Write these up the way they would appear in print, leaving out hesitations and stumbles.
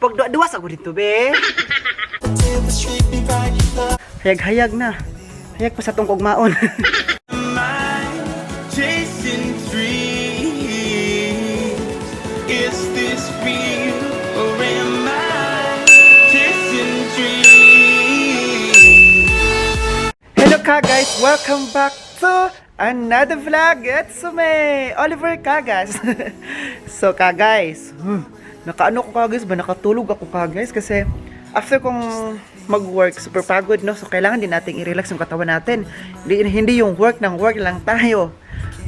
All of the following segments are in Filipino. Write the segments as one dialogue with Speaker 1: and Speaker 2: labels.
Speaker 1: Pag duwa sa ko dito, be. Hayag-hayag na. Hayag pa sa tong kugmaon.
Speaker 2: Chasing dreams. Is this real or am I chasing dreams?
Speaker 1: Hello ka guys, welcome back to another vlog. It's me, Oliver Kagas. So ka guys, nakaano ko ka guys ba, nakatulog ako ka guys kasi after kong mag-work, super pagod no. So kailangan din nating i-relax yung katawan natin. Hindi yung work ng work lang tayo.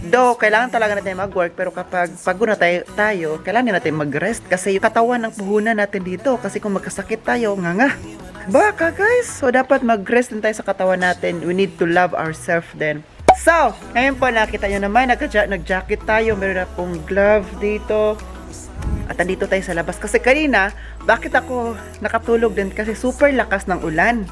Speaker 1: Though, kailangan talaga natin mag-work, pero kapag pagod na tayo, kailangan natin mag-rest kasi yung katawan ng puhunan natin dito. Kasi kung magkasakit tayo, nga. Baka guys, so dapat mag-rest din tayo sa katawan natin. We need to love ourselves then. So, ngayon po nakita nyo naman, nag-jacket tayo. Meron akong glove dito. At andito tayo sa labas. Kasi kanina, bakit ako nakatulog din? Kasi super lakas ng ulan.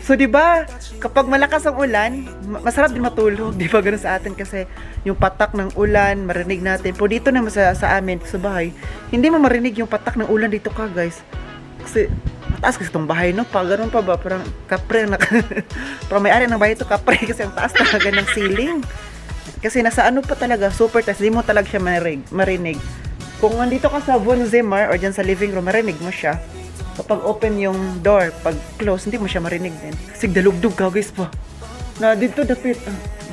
Speaker 1: So, di ba, kapag malakas ang ulan, masarap din matulog. Di ba, ganun sa atin kasi yung patak ng ulan, marinig natin. Pero dito naman sa amin, sa bahay, hindi mo marinig yung patak ng ulan dito ka, guys. Kasi, mataas kasi itong bahay, no? Pag ganun pa ba, parang kapre, parang may-ari ng bahay ito, kapre, kasi ang taas talaga ng ceiling. Kasi nasa ano pa talaga, super taas, di mo talaga siya marinig. Kung nandito ka sa Von Zimmer or dyan sa living room, marinig mo siya. Kapag open yung door, pag close, hindi mo siya marinig din. Kasi dalugdog ka, guys po. Na dito dapit.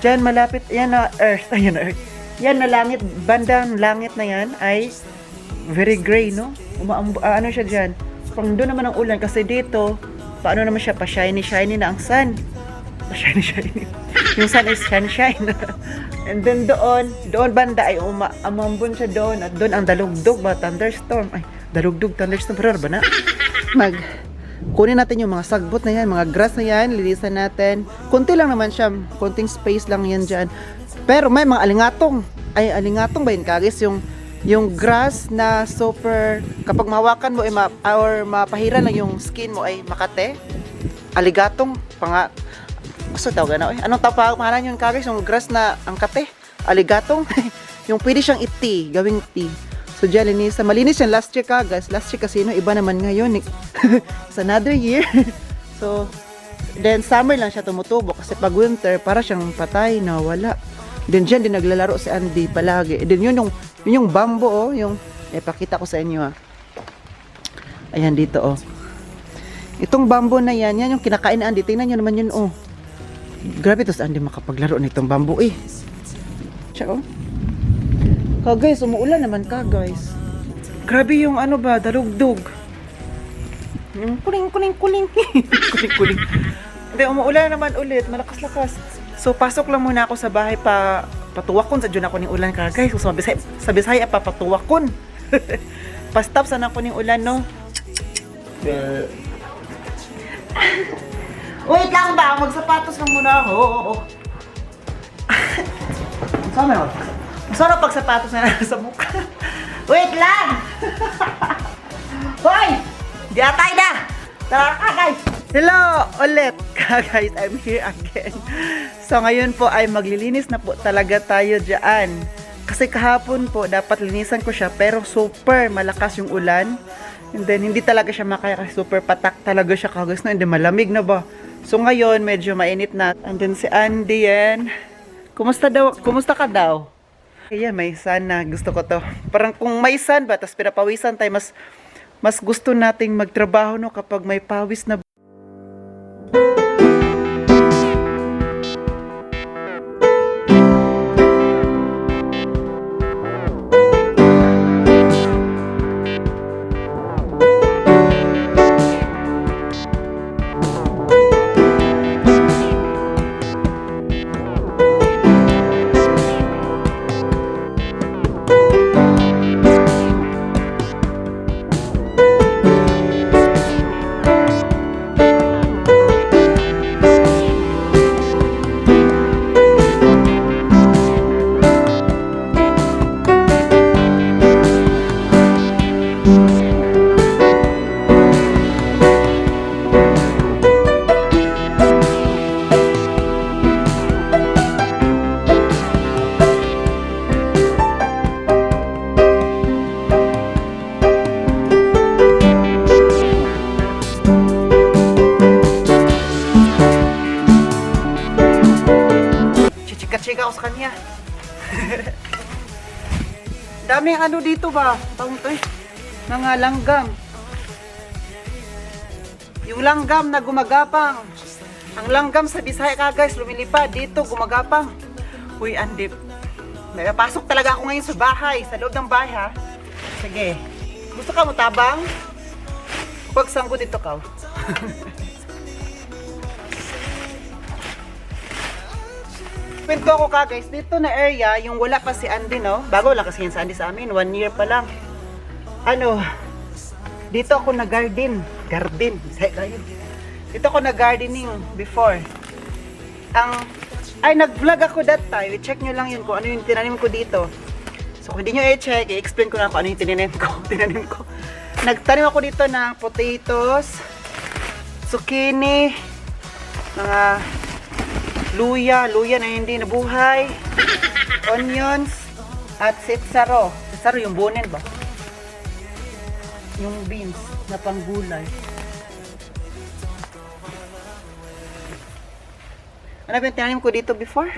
Speaker 1: Diyan malapit, yan na earth. Ayan na earth. Yan na langit, bandang langit na yan ay very gray, no? Ano siya dyan? Pang doon naman ang ulan kasi dito, paano naman siya, pa-shiny na ang sun. Pa-shiny. Yung sun is sunshine. And then doon banda ay umambon siya doon. At doon ang dalugdog ba, thunderstorm. Ay, dalugdog, thunderstorm, pero ba na? Kunin natin yung mga sagbot na yan, mga grass na yan, lilisan natin. Kunti lang naman siya, konting space lang yan dyan. Pero may mga alingatong ba yun kagis? Yung grass na super, kapag mahawakan mo or mapahiran lang yung skin mo ay makate. Aligatong, gusto tawag na, anong pangalan yun kagis? Yung grass na ang kate, aligatong. Yung pwede siyang gawing tea. So dyan, malinis yan last year kagas. Last year kasi iba naman ngayon. It's another year. So, then summer lang siya tumutubo kasi pag winter, para siyang patay na wala. Then dyan din naglalaro si Andy palagi. Then yun yung bamboo, yung, pakita ko sa inyo Ayan dito Itong bamboo na yan yung kinakain na Andy. Tingnan nyo naman yun Grabe to si Andy makapaglaro nitong bamboo Siya Ka guys, umuulan naman ka guys. Grabe yung dalugdog. Yung kuling. Kuling. Hindi, umuulan naman ulit, malakas-lakas. So, pasok lang muna ako sa bahay patuwakon sa dyan ako ng ulan ka guys. So, sa Bisaya patuwakon. Pa-stop sana ako ng ulan, no? Wait lang ba? Magsapatos lang muna ako. Oo. Sama yun. Masarap pag sapatos na sa mukha. Wait lang! Hoy! Diatay na! Tara ka guys! Hello! Ulit! Guys, I'm here again. So ngayon po ay maglilinis na po talaga tayo dyan. Kasi kahapon po dapat linisan ko siya pero super malakas yung ulan. And then hindi talaga siya makaya kasi super patak talaga siya guys na. Hindi malamig na ba? So ngayon medyo mainit na. And then si Andy yan. Kumusta ka daw? Ayan, may sun na. Gusto ko to. Parang kung may sun ba, tapos pinapawisan tayo, mas gusto nating magtrabaho no kapag may pawis na. sa kanya. Daming ano dito ba? Tawag ito eh. Mga langgam. Yung langgam na gumagapang. Ang langgam sa Bisaya ka guys, lumilipad. Dito, gumagapang. Uy, Andip. May pasok talaga ako ngayon sa bahay. Sa loob ng bahay ha. Sige. Gusto ka mo tabang? Huwag sanggo dito ka. Pinto ako ka guys. Dito na area, yung wala pa si Andy no. Bago wala kasi yan sa Andy sa amin. 1 year pa lang. Ano, dito ako nag-garden. Garden. Dito ako nag-gardening before. Ay, nag-vlog ako that time. I-check nyo lang yun kung ano yung tinanim ko dito. So, kung hindi nyo i-check, i-explain ko na kung ano yung tinanim ko. Nagtanim ako dito ng potatoes, zucchini, mga luya na hindi nabuhay, onions, at sitsaro. Sitsaro yung bonen ba? Yung beans na panggulay. Ano ba yung tinanim ko dito before?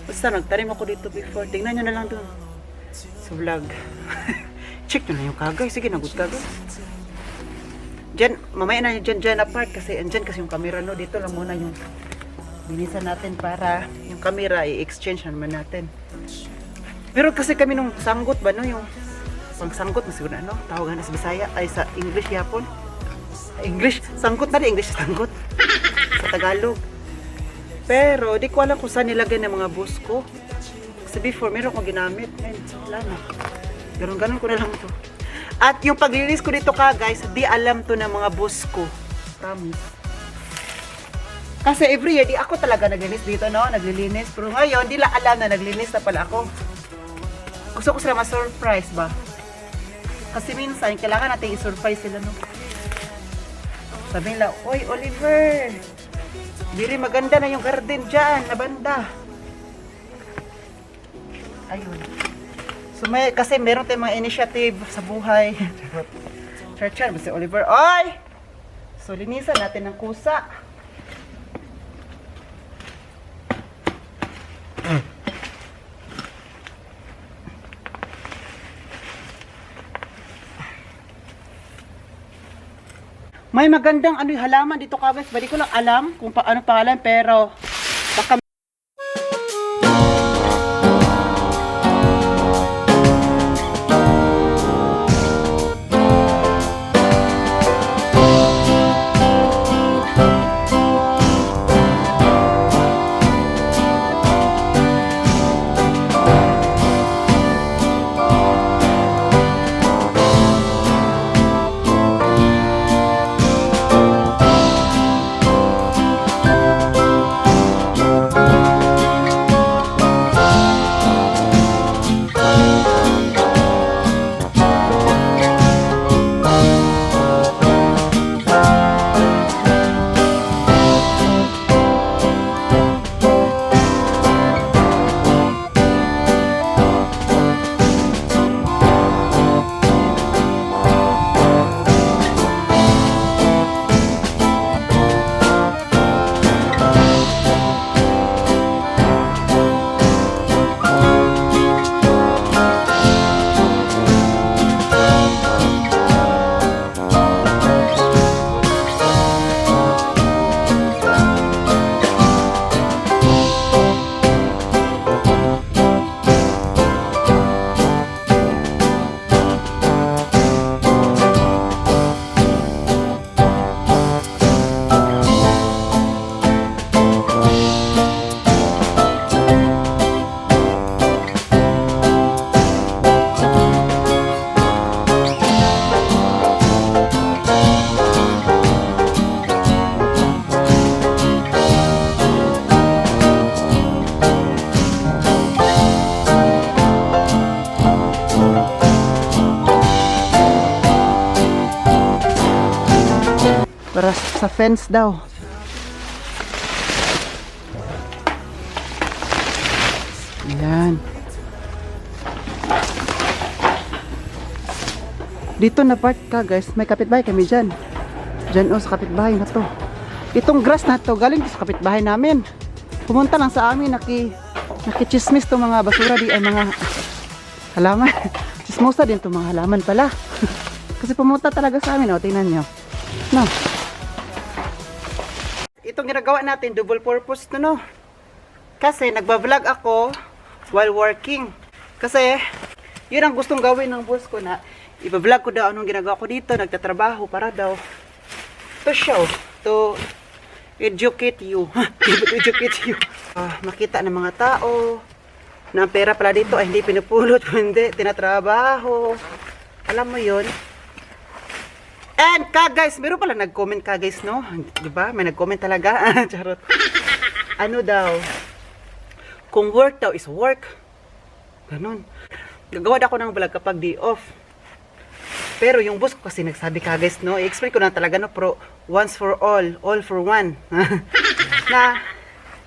Speaker 1: Basta nagtanim ako dito before. Tingnan nyo na lang dun sa vlog. Check nyo na yung kagay. Sige, nagut kagay. Diyan, mamaya na dyan apart kasi andyan kasi yung camera no. Dito lang muna yung binisan natin para yung camera i-exchange naman natin. Pero kasi kami nung sanggot ba no? Yung pang sanggot na siguro ano? Tawagan na sa Bisaya ay sa English yapon. English, sanggot na rin. English sanggot. Sa Tagalog. Pero, di ko alam kung saan nilagay ng mga boss ko. Kasi before, meron akong ginamit. Wala na. Ganon ko na lang to. At yung paglinis ko dito ka, guys, di alam to ng mga boss ko. Promise. Kasi every year, di ako talaga naglinis dito, no? Naglilinis. Pero ngayon, di lang alam na naglinis na pala ako. Gusto ko sila ma-surprise ba? Kasi minsan, kailangan natin i-surprise sila, no? Sabi nila, oy, Oliver! Biri, maganda na yung garden dyan, na banda. Ayun. So, kasi meron tayong mga initiative sa buhay. Churchan, si Oliver. Oy! So, linisan natin ng kusa. May magandang ano yung halaman dito ka guys. Hindi ko lang alam kung ano pangalan pero baka para sa fence daw. Ayan. Dito na part ka guys, may kapitbahay kami dyan. Dyan sa kapitbahay na to. Itong grass na to, galing sa kapitbahay namin. Pumunta lang sa amin, Nakichismis to mga basura di ay mga halaman. Chismosa din to mga halaman pala. Kasi pumunta talaga sa amin, oh, tingnan nyo. No. Itong ginagawa natin, double purpose to, no. Kasi nagbablog ako while working. Kasi yun ang gustong gawin ng boss ko na ibablog ko daw anong ginagawa ko dito, nagtatrabaho para daw to show, to educate you. To educate you. Makita ng mga tao na ang pera pala dito ay hindi pinupulot, kundi tinatrabaho. Alam mo yun? And guys, meron pala nag-comment guys, no? Diba? May nag-comment talaga. Charot. Ano daw? Kung work daw is work. Ganun. Gagawa ako ng vlog kapag day off. Pero yung boss ko kasi nagsabi guys, no? I-explain ko na talaga, no? Pro once for all for one. Na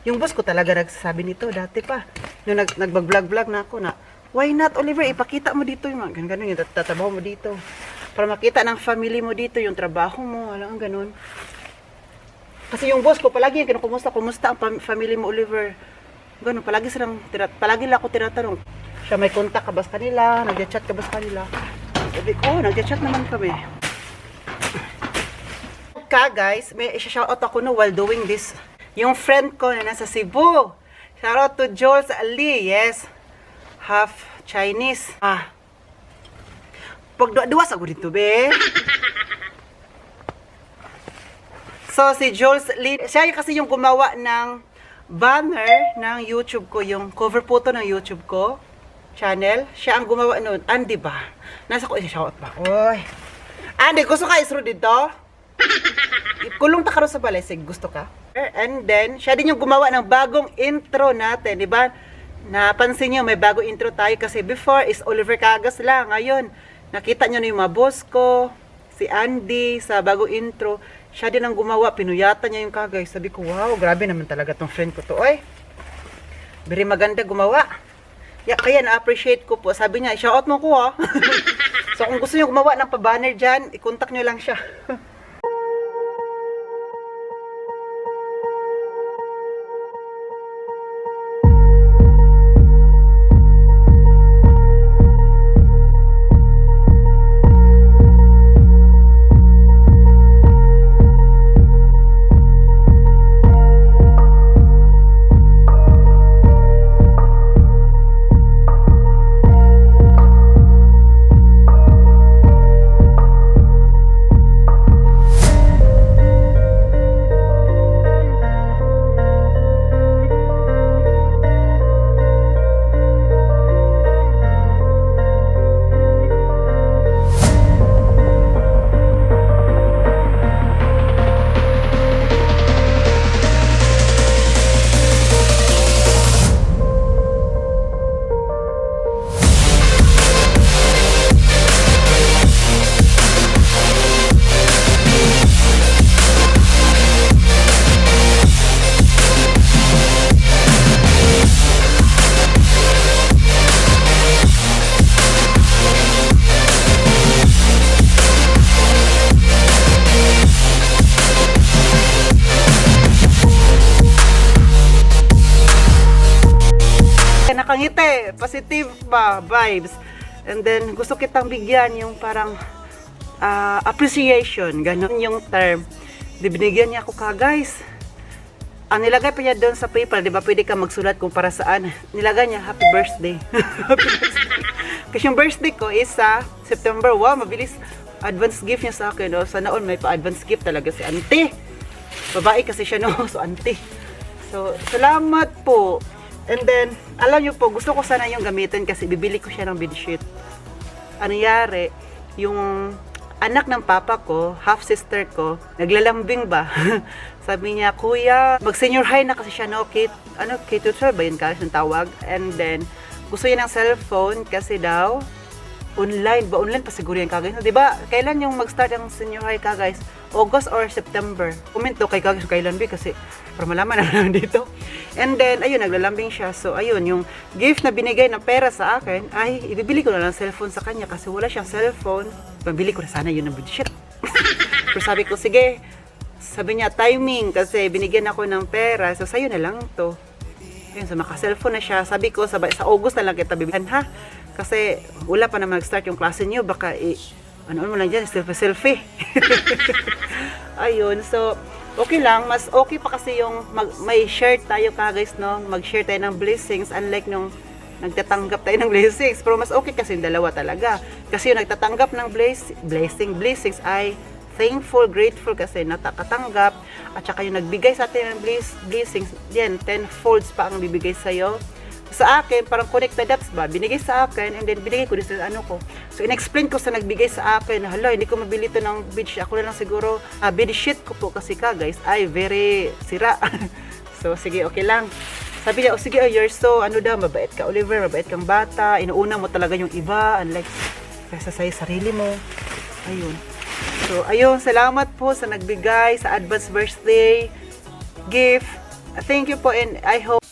Speaker 1: yung boss ko talaga nagsasabi nito dati pa. Nung nag-vlog na ako na, why not, Oliver, ipakita mo dito yung ganun yung tatabaho mo dito. Para makita ng family mo dito, yung trabaho mo, alam ang ganun. Kasi yung boss ko, palagi yung kumusta ang family mo, Oliver. Ganun, palagi lang ako tinatanong. Siya, may contact ka ba sa kanila? Nag-chat ka ba sa kanila? Sabi ko, nag-chat naman kami. Guys, may isa-shoutout ako no while doing this. Yung friend ko na nasa Cebu. Shoutout to Jules Ali, yes. Half Chinese. Pagduwas ako dito, be. So, si Jules Lee, siya kasi yung gumawa ng banner ng YouTube ko, yung cover photo ng YouTube ko, channel. Siya ang gumawa nun. Andy ba? Nasa ko, isa-shout ba? Oy. Andy, gusto ka isro dito? Kulong ta karon sa Balaysig, gusto ka? And then, siya din yung gumawa ng bagong intro natin, di ba? Napansin niyo, may bagong intro tayo kasi before is Oliver Cagas lang. Ngayon, nakita nyo na yung mga boss ko, si Andy, sa bagong intro. Siya din ang gumawa, pinuyatan niya yung kagay. Sabi ko, wow, grabe naman talaga tong friend ko to. Oy, very maganda gumawa. Kaya na-appreciate ko po. Sabi niya, shout out mo ko ha. So kung gusto niyo gumawa ng pa-banner dyan, i-contact nyo lang siya. Nakangiti, positive ba, vibes. And then, gusto kitang bigyan yung parang appreciation, ganun yung term. Binigyan niya ako guys. Ang nilagay pa niya doon sa paper, di ba pwede ka magsulat kung para saan. Nilagay niya, happy birthday. Happy birthday. Kasi yung birthday ko is sa September. Wow, mabilis. Advance gift niya sa akin. No? Sana all may pa-advance gift talaga si auntie. Babae kasi siya, no? So, auntie. So, salamat po. And then, alam niyo po, gusto ko sana yung gamitin kasi bibili ko siya ng bedsheet. Ano nangyari, yung anak ng papa ko, half sister ko, naglalambing ba? Sabi niya, kuya, mag senior high na kasi siya, no? K-12 ba yun ka, yung tawag? And then, gusto niya ng cellphone kasi daw, online pa siguro yan guys. Diba, kailan yung mag-start ang senior high ka guys? August or September? Comment to kay guys, kailan ba? Kasi, para malaman naman dito. And then, ayun, naglalambing siya. So, ayun, yung gift na binigay ng pera sa akin, ay, ibibili ko na lang cellphone sa kanya kasi wala siyang cellphone. Pabili ko na sana yun ng budget. Pero sabi ko, sige, sabi niya, timing, kasi binigyan ako ng pera, so sa'yo na lang to. Ayun, so naka-cellphone na siya. Sabi ko, sa August na lang kita bibihan ha. Kasi wala pa naman nag-start yung klase niyo. Baka ano mo lang dyan, selfie. Ayun, so okay lang. Mas okay pa kasi yung may share tayo ka guys, no? Mag-share tayo ng blessings. Unlike nung nagtatanggap tayo ng blessings. Pero mas okay kasi yung dalawa talaga. Kasi yung nagtatanggap ng blessings ay thankful, grateful kasi natakatanggap. At saka yung nagbigay sa atin ng blessings, yan, 10 folds pa ang bibigay sa'yo. Sa akin, parang connected dots ba? Binigay sa akin, and then binigay ko din sa ano ko. So, in-explain ko sa nagbigay sa akin, hala, hindi ko mabili ito ng bedsheet. Ako na lang siguro, bedsheet ko po kasi ka, guys, ay very sira. So, sige, okay lang. Sabi niya, sige, you're so, mabait ka, Oliver, mabait kang bata. Inuuna mo talaga yung iba, unlike kaysa sa sarili mo. Ayun. So, ayun, salamat po sa nagbigay sa advance birthday gift. Thank you po, and I hope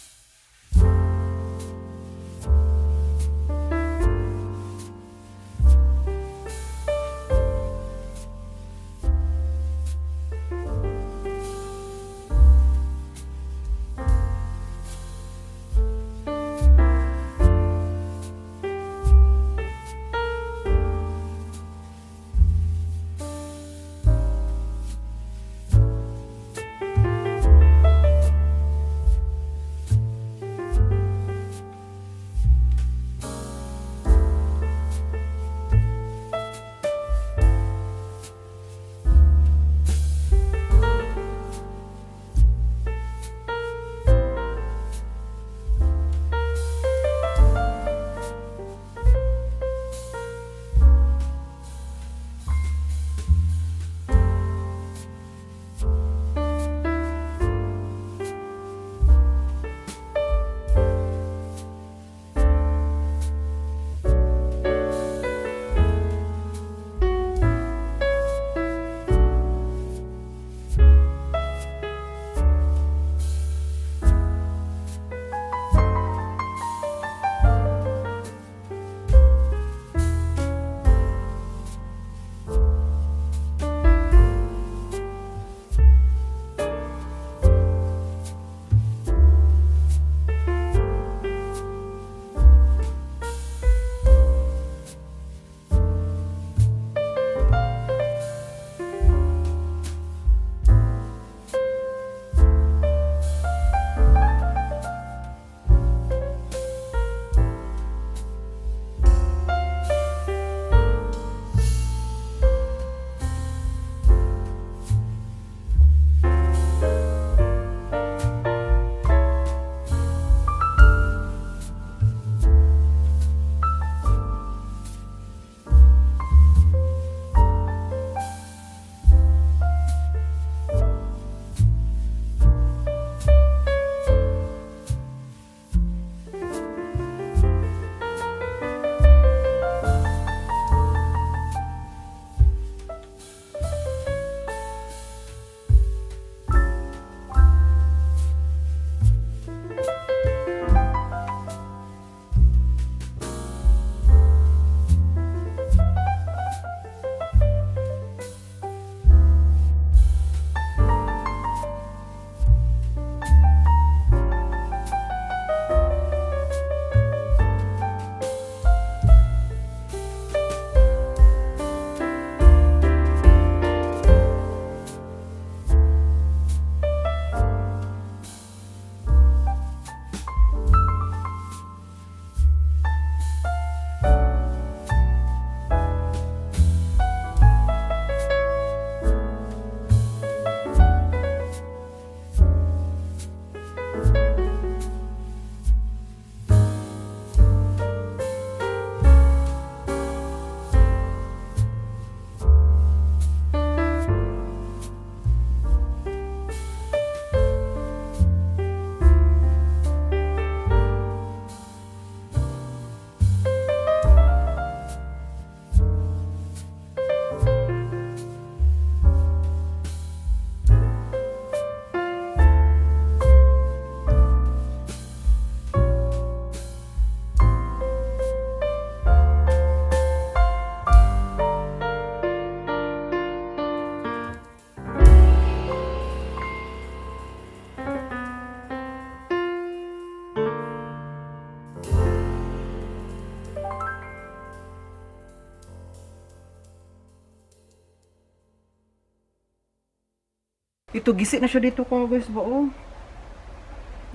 Speaker 1: Ito, gisi na siya dito ko, guys, ba, oh.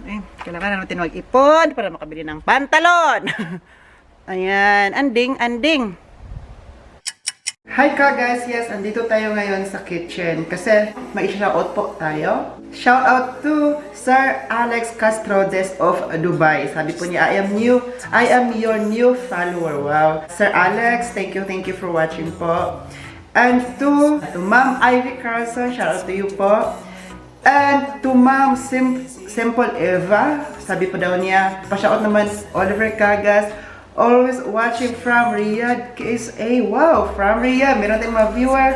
Speaker 1: Ay, kailangan na natin mag-ipon para makabili ng pantalon. Ayan, anding. Hi ka guys, yes, andito tayo ngayon sa kitchen kasi may shoutout po tayo. Shoutout to Sir Alex Castrodes of Dubai. Sabi po niya, I am your new follower. Wow. Sir Alex, thank you for watching po. And to Ma'am Ivy Carlson, shoutout to you po. And to Ma'am Simple Eva, sabi po daw niya, pa-shoutout naman Oliver Cagas, always watching from Riyadh, KSA. Wow, from Riyadh. Meron tayong mga viewer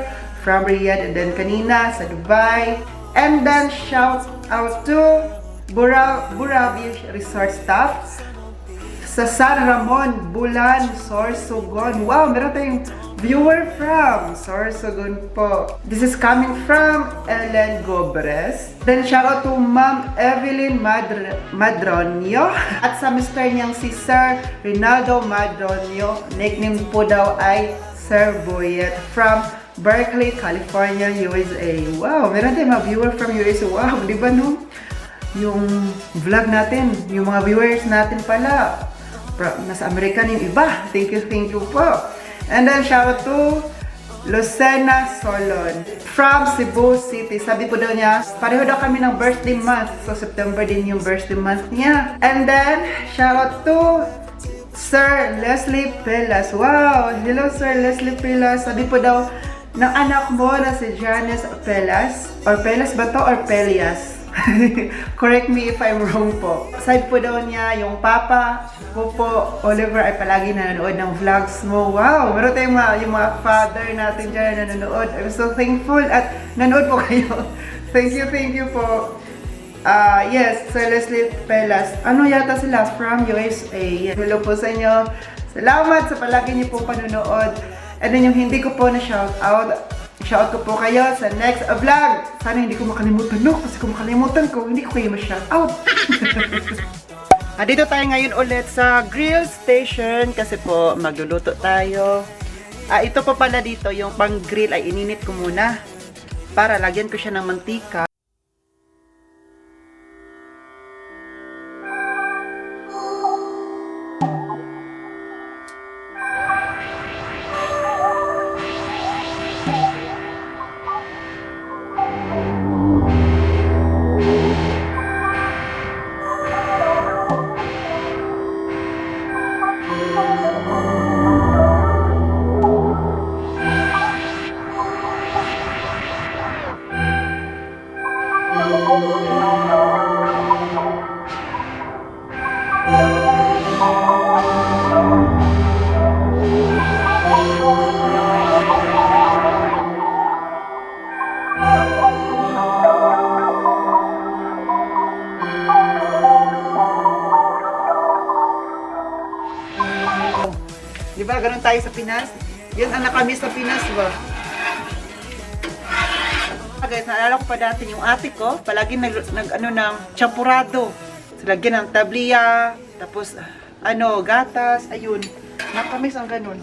Speaker 1: from Riyadh and then kanina sa Dubai. And then shout out to Burabi Resort staff sa San Ramon, Bulan, Sorsogon. Wow, meron tayong viewer from Sorsogon po. This is coming from Ellen Gobres. Then shout out to Ma'am Evelyn Madronio at sa mister niyang si Sir Rinaldo Madronio. Nickname po daw ay Sir Boyet from Berkeley, California, USA. Wow, meron tayong mga viewer from USA. Wow, di ba no? Yung vlog natin, yung mga viewers natin pala, nasa Amerika yung iba. Thank you po. And then shout out to Lucena Solon from Cebu City. Sabi po daw niya, pareho daw kami ng birthday month. So September din yung birthday month niya. And then shout out to Sir Leslie Pelas. Wow! Hello Sir Leslie Pelas. Sabi po daw ng anak mo na si Janice Pelas. Or Pelas ba to? Or Pelias? Correct me if I'm wrong po. Sabi po daw niya, yung papa ko po, Oliver, ay palagi nanonood ng vlogs mo. Wow! Meron tayong yung mga father natin dyan na nanonood. I'm so thankful at nanood po kayo. Thank you po. Yes, Sir Leslie Pelas. Ano yata sila? From USA. Hello po sa inyo. Salamat sa palagi niyo po panonood. And then yung hindi ko po na shout out ko po kayo sa next vlog. Sana hindi ko makalimutan, no? Kasi kung makalimutan ko, hindi ko kayo ma-shout out. Dito tayo ngayon ulit sa grill station kasi po magluluto tayo. Ito po pala dito, yung pang grill ay ininit ko muna para lagyan ko siya ng mantika. Diba, ganun tayo sa Pinas? Yun ang nakamiss sa Pinas, ba? Guys, naalala ko pa dati yung ate ko, palagi ng champurado. Lagyan ng tabliya, tapos, gatas, ayun. Nakamiss ang ganun.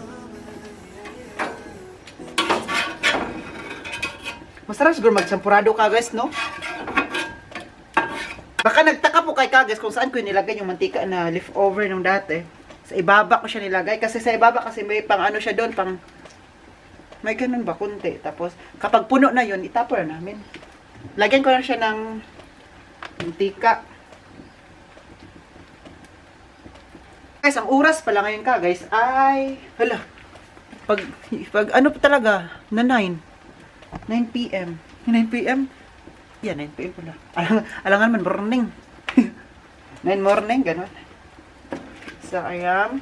Speaker 1: Masarap siguro mag-champurado ka, guys, no? Baka nagtaka po kay Kagas kung saan ko nilagay yung mantika na leftover nung dati. Sa ibaba ko siya nilagay. Kasi sa ibaba kasi may pang siya doon. May ganun ba, kunti. Tapos, kapag puno na yun, itapor namin. Lagyan ko na siya ng mantika. Guys, ang oras pala ngayon ka, guys, ay... Hala. Pag pa talaga, na 9 p.m. 9 p.m.? Yeah, 9 p.m. pala. Alangan man, morning. 9 morning, ganun. So, ayan.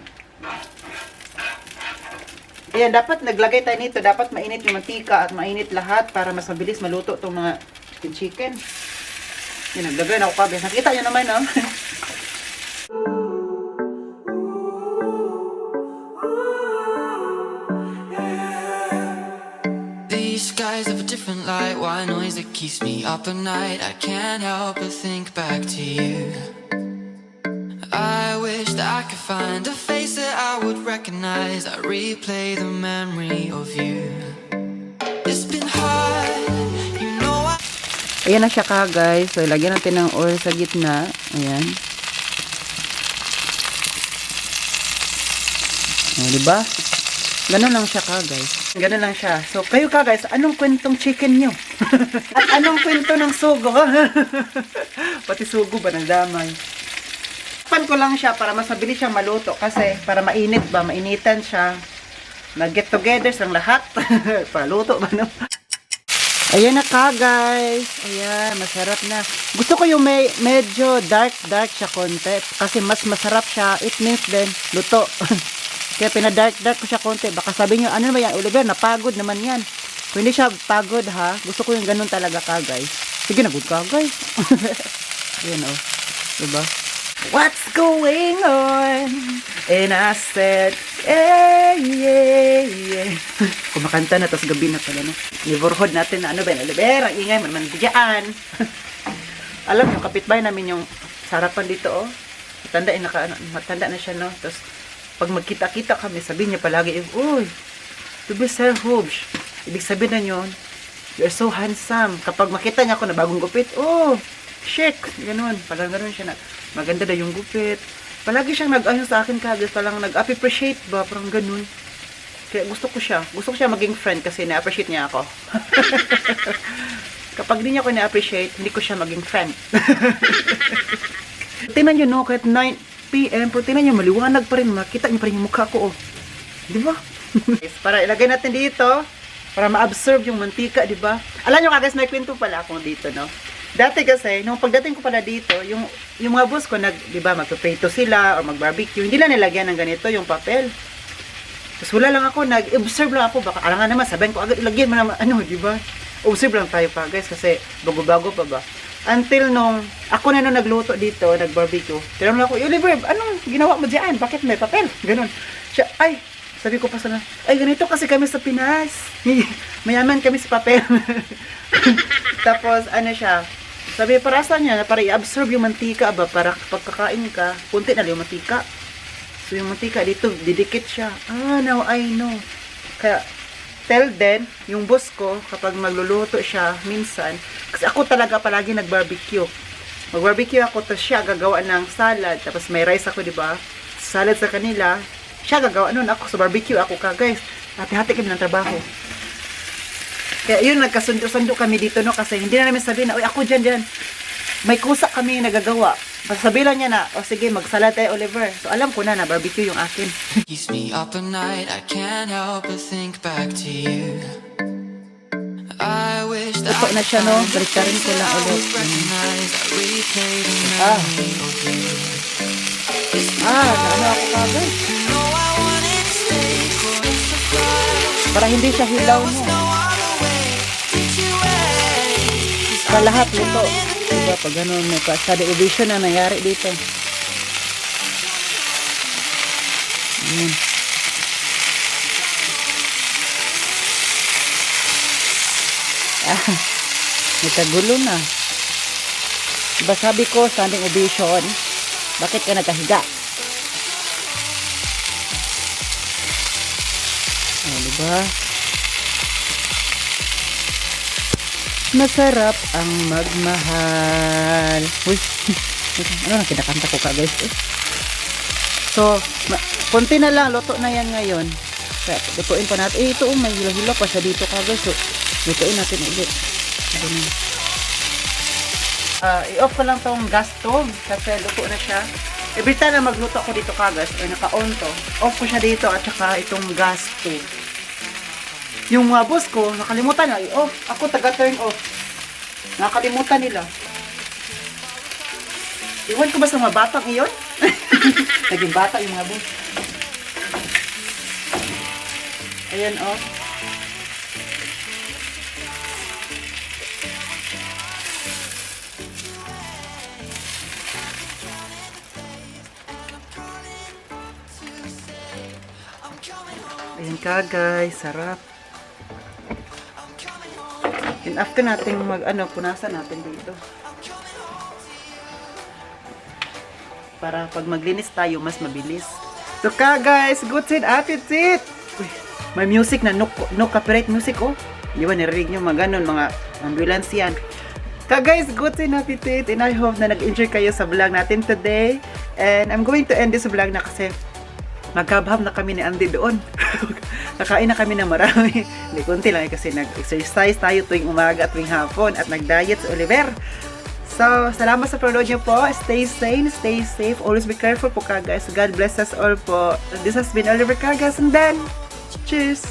Speaker 1: Ayan, dapat naglagay tayo nito. Dapat mainit yung mantika at mainit lahat para mas mabilis maluto itong mga chicken. Ayan, naglagay na ako kabis. Nakita nyo naman, no?
Speaker 3: These skies have a different light. White noise that keeps me up at night. I can't help but think back to you. I wish that I could find a face that I would recognize. I replay the memory of you. It's been hard, you know
Speaker 1: Ayan na siya ka guys. So, lagyan natin ng oil sa gitna. Ayan. O, diba? Ganun lang siya ka guys. Ganun lang siya. So, kayo ka guys, anong kwentong chicken nyo? At anong kwento ng sugo? Pati sugo ba nagdamay? Pan ko lang siya para mas mabilis siyang maluto. Kasi para mainit ba, mainitan siya. Mag-get together ng lahat. Para luto ba no? Ayan na ka guys. Ayan, masarap na. Gusto ko yung medyo dark siya konti. Kasi mas masarap siya. It means then, luto. Kaya pinadark ko siya konti. Baka sabi nyo, ano ba yan, Oliver, napagod naman yan. Kung hindi siya pagod ha, gusto ko yung ganun talaga ka guys. Sige na, good ka guys. Ayan o. Diba? What's going on? And I said, yeah. Kumakanta na, tapos gabi na pala no. Neighborhood natin na ano ba yan, Oliver, ang ingay, man dyan. Alam yung kapitbahay namin yung sarapan dito oh. Matanda na siya no. Tapos pag magkita-kita kami, sabi niya palagi, uy, to be Sir Hubs. Ibig sabihin na yun, you're so handsome. Kapag makita niya ako na bagong gupit, oh, shit, ganun. Parang ganun siya na, maganda na yung gupit. Palagi siyang nag-ayos sa akin kagad, parang nag-appreciate ba, parang ganun. Kaya gusto ko siya maging friend kasi na-appreciate niya ako. Kapag di niya ako na-appreciate, hindi ko siya maging friend. Tingnan nyo no, kahit 9 PM, pero tingnan nyo, maliwanag pa rin, makita nyo pa rin yung mukha ko, oh. Di ba? Para ilagay natin dito, para ma-absorb yung mantika, di ba? Alam nyo guys, may kwento pala ako dito, no? Dati kasi, nung pagdating ko pala dito, yung mga boss ko, di ba, magpiprito sila, or mag-barbecue, hindi lang nilagyan ng ganito, yung papel. Tapos wala lang ako, nag-observe lang ako, baka alangan naman, sabihin ko, agad ilagyan mo naman, ano, di ba? Observe lang tayo pa, guys, kasi bago-bago pa ba? Until nung, ako na nung nagluto dito, nag-barbecue, tinanong ako, Oliver, anong ginawa mo dyan? Bakit may papel? Ganon. Siya, ay, sabi ko pa sana, ay, ganito kasi kami sa Pinas. Mayaman kami sa papel. Tapos, ano siya, sabi, para saan niya, para i-absorb yung mantika ba, para pagkakain ka, kunti na lang yung mantika. So, yung mantika dito, didikit siya. Ah, now I know. Kaya, tell then, yung boss ko, kapag magluluto siya, minsan, kasi ako talaga palagi nag-barbecue. Mag-barbecue ako, tapos siya gagawa ng salad, tapos may rice ako, di ba? Salad sa kanila, siya gagawa nun, ako sa barbecue, ako ka, guys. Hati-hati kami ng trabaho. Kaya yun, nagkasundo-sundo kami dito, no, kasi hindi na namin sabihin na, uy, ako dyan. May kusa kami nagagawa. Sabi lang niya na, o sige, magsalad tayo, Oliver. So, alam ko na barbecue yung akin.
Speaker 3: Keeps me up at night, I can't help but think back to you. I wish that
Speaker 1: Ito na siya, no? Baliktarin ko lang ulit. Ano ako kagad? Para hindi siya hilaw, no? Sa lahat luto. Diba, pag gano'n, may study ovation na nangyari dito. Ayan. May kagulo na. Diba sabi ko, standing ovation, bakit ka nagkahiga? Diba? Masarap ang magmahal. Uy, ano na kinakanta ko ka guys? So, konti na lang, luto na yan ngayon. Kaya, lutuin pa natin. Ito, may hilo-hilo pa siya dito ka guys. So, lutuin natin ulit. I-off ko lang tong gas stove kasi luto na siya. Every time na magluto ako dito ka guys, ay naka-on to. Off ko siya dito at saka itong gas stove. Yung mga boss ko, nakalimutan na i-off. Ako taga-turn off. Nakalimutan nila. Iwan ko ba sa mga batang iyon? Naging bata yung mga boss. Ayan off. Ayan ka guys, sarap. And after natin punasan natin dito. Para pag maglinis tayo, mas mabilis. So ka guys, good appetite! Uy, may music na, no copyright music oh. Di ba, narinig nyo mga ganon, mga ambulance yan. Guys, good and happy to it, and I hope na nag-enjoy kayo sa vlog natin today. And I'm going to end this vlog na kasi magkabham na kami ni Andy doon. Nakain na kami ng marami. Hindi, kunti lang kasi nag-exercise tayo tuwing umaga at tuwing hapon at nag-diet si Oliver. So, salamat sa panonood niyo po. Stay sane, stay safe. Always be careful po, Kagas. God bless us all po. This has been Oliver Kagas, and then, cheers!